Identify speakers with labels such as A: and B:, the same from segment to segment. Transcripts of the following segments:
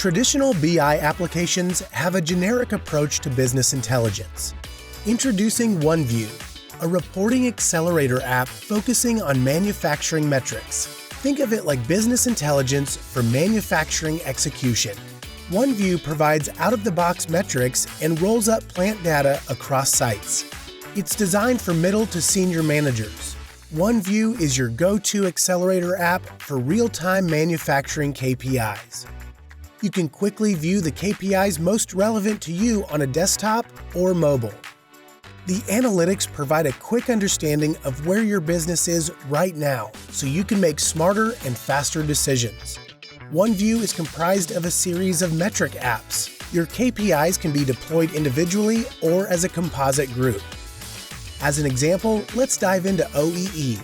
A: Traditional BI applications have a generic approach to business intelligence. Introducing OneView, a reporting accelerator app focusing on manufacturing metrics. Think of it like business intelligence for manufacturing execution. OneView provides out-of-the-box metrics and rolls up plant data across sites. It's designed for middle to senior managers. OneView is your go-to accelerator app for real-time manufacturing KPIs. You can quickly view the KPIs most relevant to you on a desktop or mobile. The analytics provide a quick understanding of where your business is right now, so you can make smarter and faster decisions. OneView is comprised of a series of metric apps. Your KPIs can be deployed individually or as a composite group. As an example, let's dive into OEE.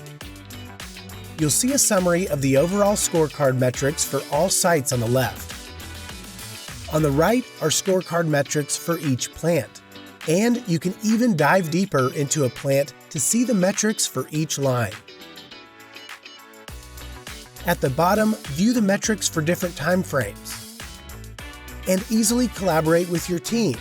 A: You'll see a summary of the overall scorecard metrics for all sites on the left. On the right are scorecard metrics for each plant. And you can even dive deeper into a plant to see the metrics for each line. At the bottom, view the metrics for different time frames. And easily collaborate with your team.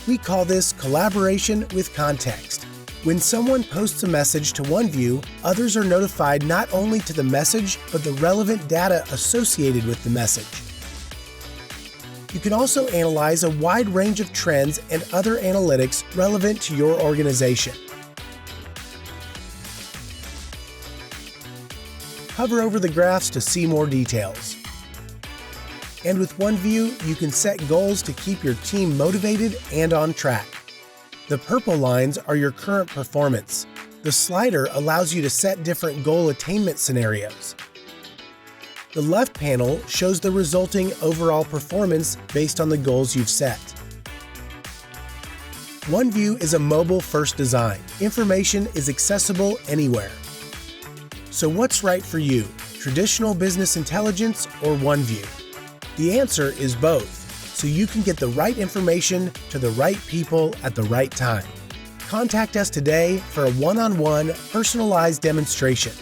A: We call this collaboration with context. When someone posts a message to OneView, others are notified not only to the message, but the relevant data associated with the message. You can also analyze a wide range of trends and other analytics relevant to your organization. Hover over the graphs to see more details. And with OneView, you can set goals to keep your team motivated and on track. The purple lines are your current performance. The slider allows you to set different goal attainment scenarios. The left panel shows the resulting overall performance based on the goals you've set. OneView is a mobile-first design. Information is accessible anywhere. So what's right for you, traditional business intelligence or OneView? The answer is both, so you can get the right information to the right people at the right time. Contact us today for a one-on-one personalized demonstration.